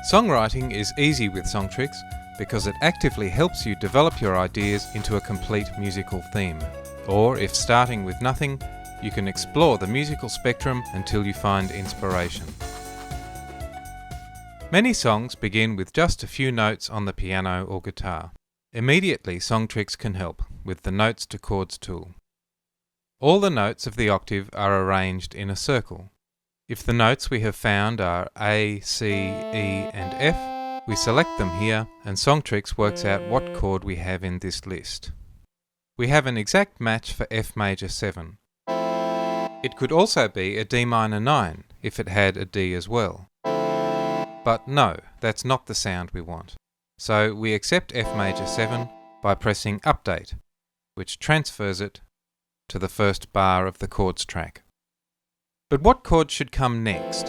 Songwriting is easy with Songtrix because it actively helps you develop your ideas into a complete musical theme. Or, if starting with nothing, you can explore the musical spectrum until you find inspiration. Many songs begin with just a few notes on the piano or guitar. Immediately, Songtrix can help with the Notes to Chords tool. All the notes of the octave are arranged in a circle. If the notes we have found are A, C, E and F, we select them here and Songtrix works out what chord we have in this list. We have an exact match for F major 7. It could also be a D minor 9 if it had a D as well. But no, that's not the sound we want. So we accept F major 7 by pressing Update, which transfers it to the first bar of the chords track. But what chord should come next?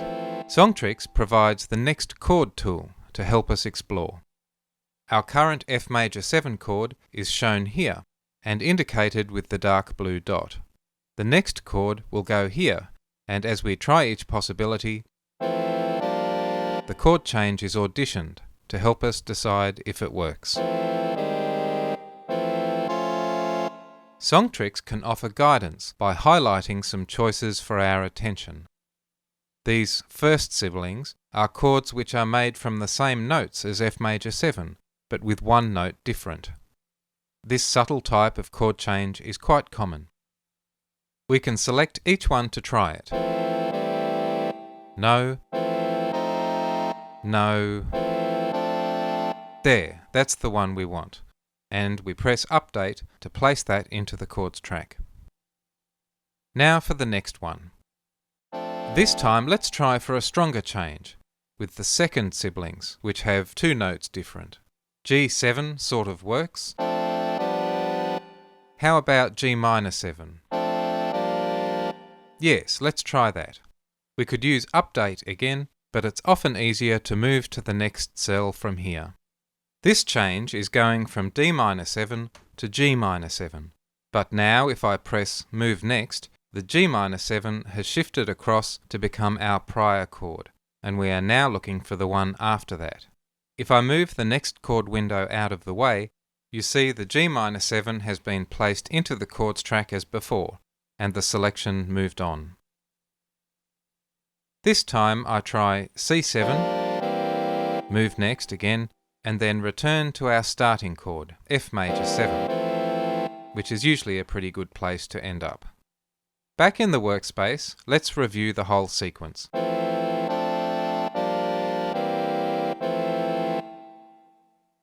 Songtrix provides the Next Chord tool to help us explore. Our current F major 7 chord is shown here and indicated with the dark blue dot. The next chord will go here, and as we try each possibility, the chord change is auditioned to help us decide if it works. Songtrix can offer guidance by highlighting some choices for our attention. These first siblings are chords which are made from the same notes as F major 7, but with one note different. This subtle type of chord change is quite common. We can select each one to try it. No. No. There, that's the one we want. And we press Update to place that into the chords track. Now for the next one. This time let's try for a stronger change, with the second siblings, which have two notes different. G7 sort of works. How about G minor 7? Yes, let's try that. We could use Update again, but it's often easier to move to the next cell from here. This change is going from D minor 7 to G minor 7. But now if I press Move Next, the G minor 7 has shifted across to become our prior chord, and we are now looking for the one after that. If I move the next chord window out of the way, you see the G minor 7 has been placed into the chords track as before, and the selection moved on. This time I try C7, move next again, and then return to our starting chord, F major 7, which is usually a pretty good place to end up. Back in the workspace, let's review the whole sequence.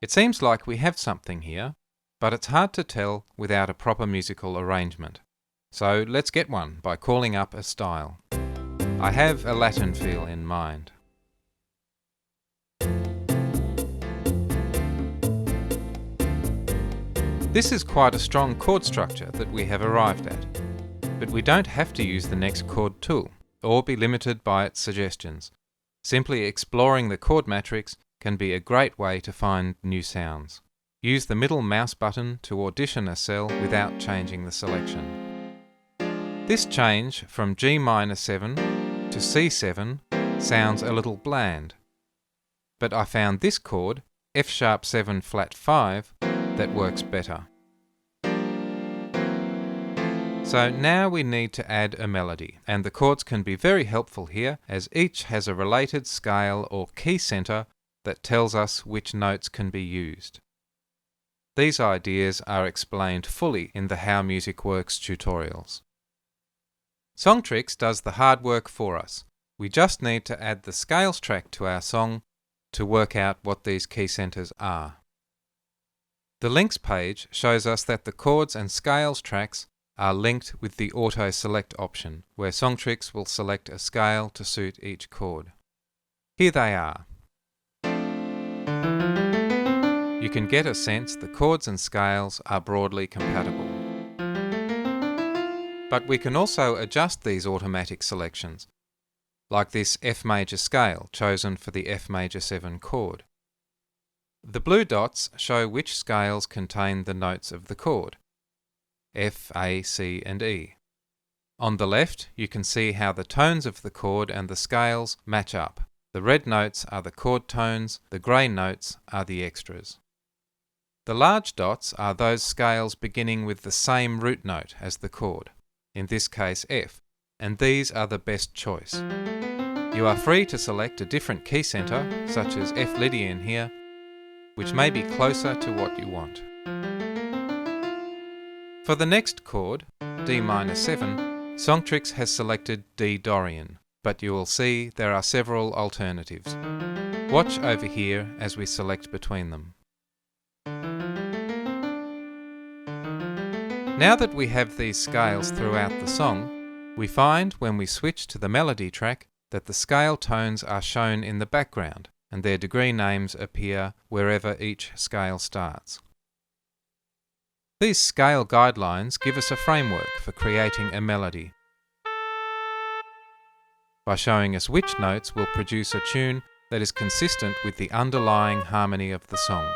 It seems like we have something here, but it's hard to tell without a proper musical arrangement. So let's get one by calling up a style. I have a Latin feel in mind. This is quite a strong chord structure that we have arrived at, but we don't have to use the Next Chord tool or be limited by its suggestions. Simply exploring the chord matrix can be a great way to find new sounds. Use the middle mouse button to audition a cell without changing the selection. This change from G minor 7 to C7 sounds a little bland, but I found this chord, F sharp 7 flat 5, that works better. So now we need to add a melody, and the chords can be very helpful here as each has a related scale or key center that tells us which notes can be used. These ideas are explained fully in the How Music Works tutorials. Songtrix does the hard work for us. We just need to add the scales track to our song to work out what these key centers are. The links page shows us that the chords and scales tracks are linked with the Auto Select option, where Songtrix will select a scale to suit each chord. Here they are. You can get a sense the chords and scales are broadly compatible. But we can also adjust these automatic selections, like this F major scale chosen for the F major 7 chord. The blue dots show which scales contain the notes of the chord, F, A, C and E. On the left, you can see how the tones of the chord and the scales match up. The red notes are the chord tones, the grey notes are the extras. The large dots are those scales beginning with the same root note as the chord, in this case F, and these are the best choice. You are free to select a different key centre, such as F Lydian here, which may be closer to what you want. For the next chord, D minor 7, Songtrix has selected D Dorian, but you will see there are several alternatives. Watch over here as we select between them. Now that we have these scales throughout the song, we find when we switch to the melody track that the scale tones are shown in the background and their degree names appear wherever each scale starts. These scale guidelines give us a framework for creating a melody by showing us which notes will produce a tune that is consistent with the underlying harmony of the song.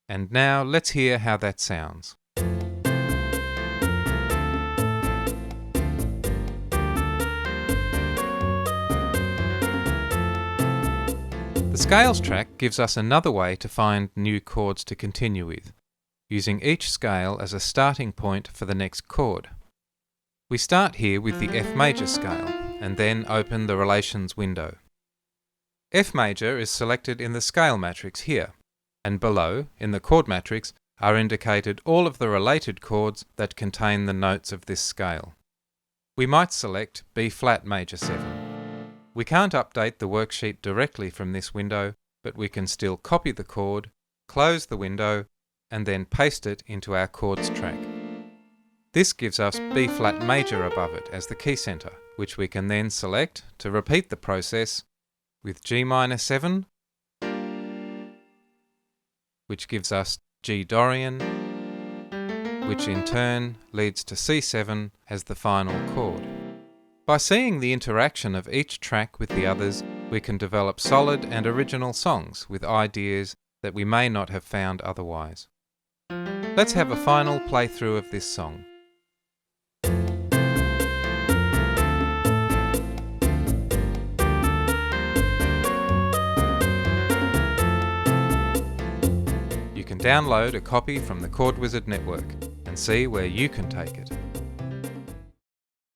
And now let's hear how that sounds. The scales track gives us another way to find new chords to continue with, using each scale as a starting point for the next chord. We start here with the F major scale, and then open the relations window. F major is selected in the scale matrix here, and below, in the chord matrix, are indicated all of the related chords that contain the notes of this scale. We might select B flat major 7. We can't update the worksheet directly from this window, but we can still copy the chord, close the window, and then paste it into our chords track. This gives us B flat major above it as the key centre, which we can then select to repeat the process with G minor 7, which gives us G Dorian, which in turn leads to C7 as the final chord. By seeing the interaction of each track with the others, we can develop solid and original songs with ideas that we may not have found otherwise. Let's have a final playthrough of this song. You can download a copy from the Chord Wizard network and see where you can take it.